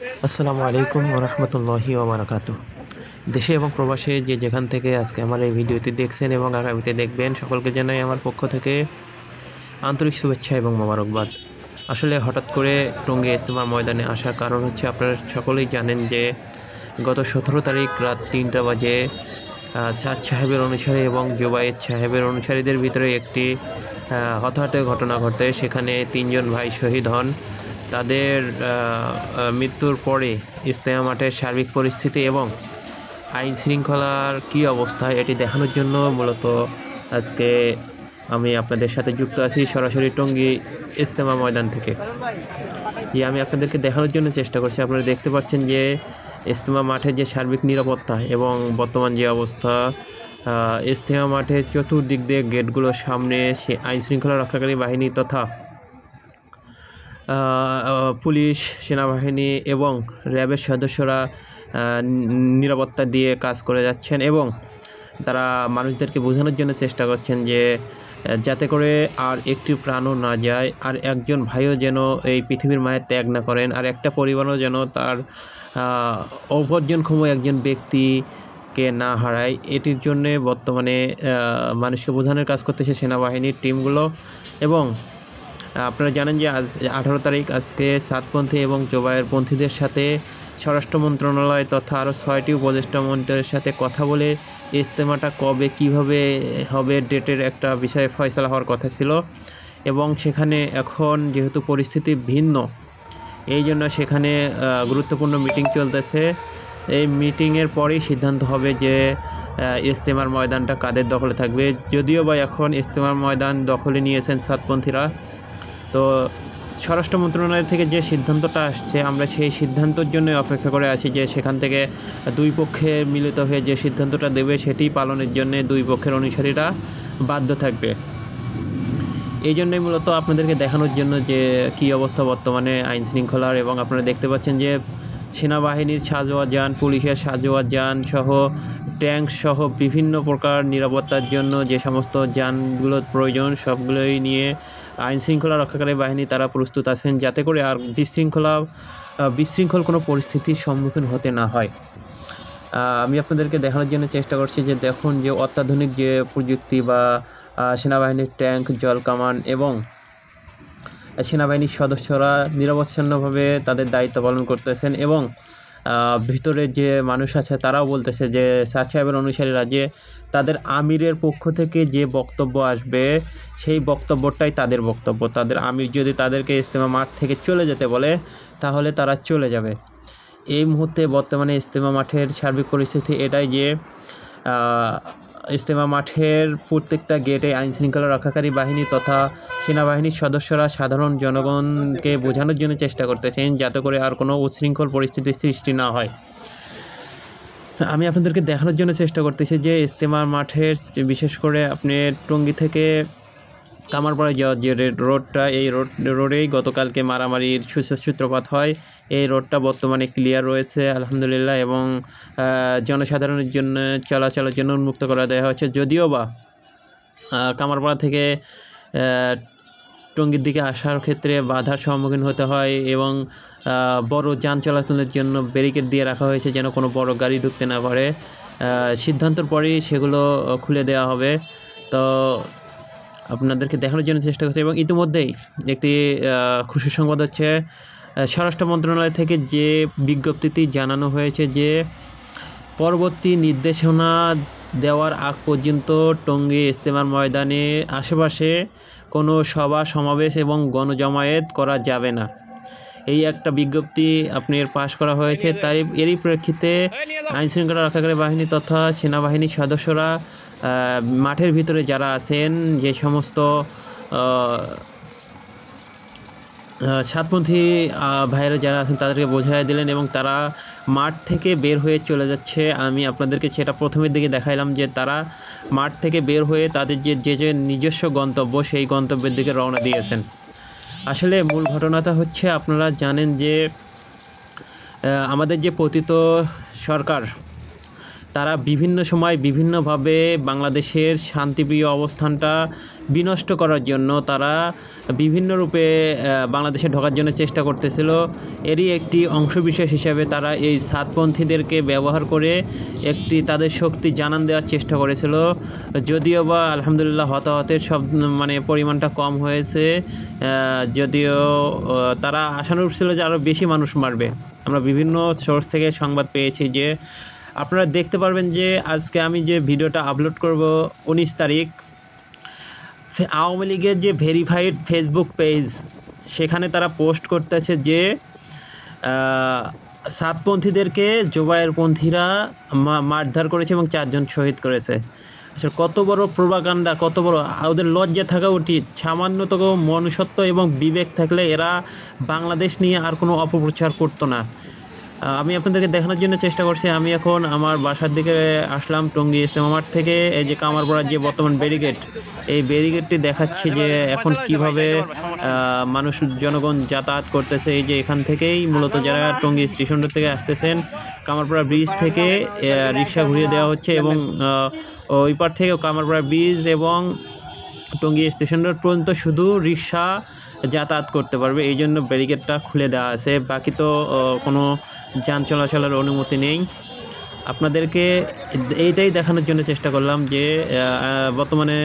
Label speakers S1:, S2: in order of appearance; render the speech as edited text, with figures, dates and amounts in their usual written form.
S1: আসসালামু আলাইকুম ওরহমতুল্লাহি ওবরাকাতু। দেশে এবং প্রবাসে যে যেখান থেকে আজকে আমার এই ভিডিওটি দেখছেন এবং আগামীতে দেখবেন, সকলকে জানাই আমার পক্ষ থেকে আন্তরিক শুভেচ্ছা এবং মোবারকবাদ। আসলে হঠাৎ করে টঙ্গী ইজতেমা ময়দানে আসার কারণ হচ্ছে, আপনারা সকলেই জানেন যে গত 17 তারিখ রাত 3টা বাজে সাদ সাহেবের অনুসারী এবং জুবায়েদ সাহেবের অনুসারীদের ভিতরে একটি হতাহতের ঘটনা ঘটে। সেখানে 3জন ভাই শহীদ হন। তাদের মৃত্যুর পরে ইজতেমা মাঠের সার্বিক পরিস্থিতি এবং আইন শৃঙ্খলার কী অবস্থা, এটি দেখানোর জন্য মূলত আজকে আমি আপনাদের সাথে যুক্ত আছি সরাসরি টঙ্গী ইজতেমা ময়দান থেকে। আমি আপনাদেরকে দেখানোর জন্য চেষ্টা করছি। আপনারা দেখতে পাচ্ছেন যে ইজতেমা মাঠের যে সার্বিক নিরাপত্তা এবং বর্তমান যে অবস্থা, ইজতেমা মাঠের চতুর্দিক দিয়ে গেটগুলোর সামনে সে আইন শৃঙ্খলা রক্ষাকারী বাহিনী তথা পুলিশ, সেনাবাহিনী এবং র্যাবের সদস্যরা নিরাপত্তা দিয়ে কাজ করে যাচ্ছেন এবং তারা মানুষদেরকে বোঝানোর জন্য চেষ্টা করছেন যে যাতে করে আর একটি প্রাণও না যায়, আর একজন ভাইও যেন এই পৃথিবীর মায়ের ত্যাগ না করেন, আর একটা পরিবারও যেন তার অপরজনক্ষম একজন ব্যক্তিকে না হারায়। এটির জন্যে বর্তমানে মানুষকে বোঝানোর কাজ করতেছে সেনাবাহিনীর টিমগুলো। এবং আপনারা জানেন যে আজ 18 তারিখ আজকে সাতপন্থী এবং জোবায়েরপন্থীদের সাথে স্বরাষ্ট্র মন্ত্রণালয় তথা আরও 6টি উপদেষ্টা মন্ত্রীর সাথে কথা বলে ইজতেমাটা কবে কিভাবে হবে ডেটের একটা বিষয়ে ফয়সালা হওয়ার কথা ছিল। এবং সেখানে এখন যেহেতু পরিস্থিতি ভিন্ন, এই জন্য সেখানে গুরুত্বপূর্ণ মিটিং চলতেছে। এই মিটিংয়ের পরেই সিদ্ধান্ত হবে যে ইজতেমার ময়দানটা কাদের দখলে থাকবে। যদিও বা এখন ইজতেমার ময়দান দখলে নিয়েছেন সাতপন্থীরা। তো স্বরাষ্ট্র মন্ত্রণালয় থেকে যে সিদ্ধান্তটা আসছে, আমরা সেই সিদ্ধান্তের জন্য অপেক্ষা করে আছি যে সেখান থেকে দুই পক্ষে মিলিত হয়ে যে সিদ্ধান্তটা দেবে সেটি পালনের জন্য দুই পক্ষের অনুসারীরা বাধ্য থাকবে। এই জন্যই মূলত আপনাদেরকে দেখানোর জন্য যে কী অবস্থা বর্তমানে আইন শৃঙ্খলার। এবং আপনারা দেখতে পাচ্ছেন যে সেনাবাহিনীর সাঁজোয়া যান, পুলিশের সাঁজোয়া যান সহ ট্যাঙ্ক সহ বিভিন্ন প্রকার নিরাপত্তার জন্য যে সমস্ত যানগুলোর প্রয়োজন সবগুলোই নিয়ে আইন শৃঙ্খলা রক্ষাকারী বাহিনী তারা প্রস্তুত আছেন, যাতে করে আর বিশৃঙ্খল কোনো পরিস্থিতির সম্মুখীন হতে না হয়। আমি আপনাদেরকে দেখানোর জন্য চেষ্টা করছি যে দেখুন যে অত্যাধুনিক যে প্রযুক্তি বা সেনাবাহিনীর ট্যাঙ্ক, জল কামান এবং সেনাবাহিনীর সদস্যরা নিরবচ্ছিন্নভাবে তাদের দায়িত্ব পালন করতেছেন। এবং ভিতরে যে মানুষ আছে তারাও বলতেছে যে সাদ সাহেবের অনুসারীরা যে তাদের আমিরের পক্ষ থেকে যে বক্তব্য আসবে সেই বক্তব্যটাই তাদের বক্তব্য। তাদের আমির যদি তাদেরকে ইজতেমা মাঠ থেকে চলে যেতে বলে তাহলে তারা চলে যাবে। এই মুহূর্তে বর্তমানে ইজতেমা মাঠের সার্বিক পরিস্থিতি এটাই যে ইজতেমা মাঠের প্রত্যেকটা গেটে আইন শৃঙ্খলা রক্ষাকারী বাহিনী তথা সেনাবাহিনীর সদস্যরা সাধারণ জনগণকে বোঝানোর জন্য চেষ্টা করতেছেন যাতে করে আর কোনো উচ্ছৃঙ্খল পরিস্থিতির সৃষ্টি না হয়। আমি আপনাদেরকে দেখানোর জন্য চেষ্টা করতেছি যে ইজতেমা মাঠের বিশেষ করে আপনি টঙ্গী থেকে কামারপাড়ায় যাওয়ার যে রোডটা, এই রোডেই গতকালকে মারামারির সূত্রপাত হয়। এই রোডটা বর্তমানে ক্লিয়ার রয়েছে আলহামদুলিল্লাহ, এবং জনসাধারণের জন্য চলাচলের জন্য উন্মুক্ত করে দেওয়া হয়েছে। যদিও বা কামারপাড়া থেকে টঙ্গীর দিকে আসার ক্ষেত্রে বাধার সম্মুখীন হতে হয় এবং বড় যান চলাচলের জন্য ব্যারিকেড দিয়ে রাখা হয়েছে যেন কোনো বড় গাড়ি ঢুকতে না পারে। সিদ্ধান্তর পরেই সেগুলো খুলে দেওয়া হবে। তো আপনাদেরকে দেখানোর জন্য চেষ্টা করছি। এবং ইতিমধ্যেই একটি খুশির সংবাদ হচ্ছে, স্বরাষ্ট্র মন্ত্রণালয় থেকে যে বিজ্ঞপ্তিটি জানানো হয়েছে যে পরবর্তী নির্দেশনা দেওয়ার আগ পর্যন্ত টঙ্গী ইজতেমার ময়দানে আশেপাশে কোনো সভা সমাবেশ এবং গণজমায়েত করা যাবে না। এই একটা বিজ্ঞপ্তি আপনার পাশ করা হয়েছে। তাই এরই প্রেক্ষিতে আইনশৃঙ্খলা রক্ষাকারী বাহিনী তথা সেনাবাহিনীর সদস্যরা মাঠের ভিতরে যারা আছেন, যে সমস্ত সাতপন্থী ভাইয়েরা যারা আছেন তাদেরকে বোঝাই দিলেন এবং তারা মাঠ থেকে বের হয়ে চলে যাচ্ছে। আমি আপনাদেরকে সেটা প্রথমের দিকে দেখাইলাম যে তারা মাঠ থেকে বের হয়ে তাদের যে নিজস্ব গন্তব্য সেই গন্তব্যের দিকে রওনা দিয়েছেন। আসলে মূল ঘটনাটা হচ্ছে, আপনারা জানেন যে আমাদের যে পতিত সরকার তারা বিভিন্ন সময় বিভিন্নভাবে বাংলাদেশের শান্তিপ্রিয় অবস্থানটা বিনষ্ট করার জন্য তারা বিভিন্ন রূপে বাংলাদেশে ঢোকার জন্য চেষ্টা করতেছিল। এরই একটি অংশবিশেষ হিসাবে তারা এই সাতপন্থীদেরকে ব্যবহার করে একটি তাদের শক্তি জানান দেওয়ার চেষ্টা করেছিল। যদিও বা আলহামদুলিল্লাহ হতাহতের সব পরিমাণটা কম হয়েছে, যদিও তারা আশানুরূপ ছিল যে আরও বেশি মানুষ মারবে। আমরা বিভিন্ন সোর্স থেকে সংবাদ পেয়েছি যে আপনারা দেখতে পারবেন যে আজকে আমি যে ভিডিওটা আপলোড করব 19 তারিখ, আওয়ামী লীগের যে ভেরিফাইড ফেসবুক পেজ সেখানে তারা পোস্ট করতেছে যে সাতপন্থীদেরকে জোবায়েরপন্থীরা মারধর করেছে এবং 4 জন শহীদ করেছে। আচ্ছা, কত বড় প্রোপাগান্ডা, কত বড়! ওদের লজ্জা থাকা উচিত। সামান্যতম মনুষ্যত্ব এবং বিবেক থাকলে এরা বাংলাদেশ নিয়ে আর কোনো অপপ্রচার করতো না। আমি আপনাদেরকে দেখানোর জন্য চেষ্টা করছি। আমি এখন আমার বাসার দিকে আসলাম টঙ্গী ইসলাম মাঠ থেকে। এই যে কামারপাড়ার যে বর্তমান ব্যারিকেড, এই ব্যারিকেডটি দেখাচ্ছি যে এখন কিভাবে মানুষ জনগণ যাতায়াত করতেছে। এই যে এখান থেকেই মূলত যারা টঙ্গী স্টেশন থেকে আসতেছেন, কামারপাড়া ব্রিজ থেকে রিক্সা ঘুরিয়ে দেওয়া হচ্ছে এবং ওই পার থেকে কামারপাড়া ব্রিজ এবং টঙ্গী স্টেশন রোড পর্যন্ত শুধু রিক্সা যাতায়াত করতে পারবে, এই জন্য ব্যারিকেডটা খুলে দেওয়া আছে। বাকি তো কোনো যান চলাচলের অনুমতি নেই। আপনাদেরকে এইটাই দেখানোর জন্য চেষ্টা করলাম যে বর্তমানে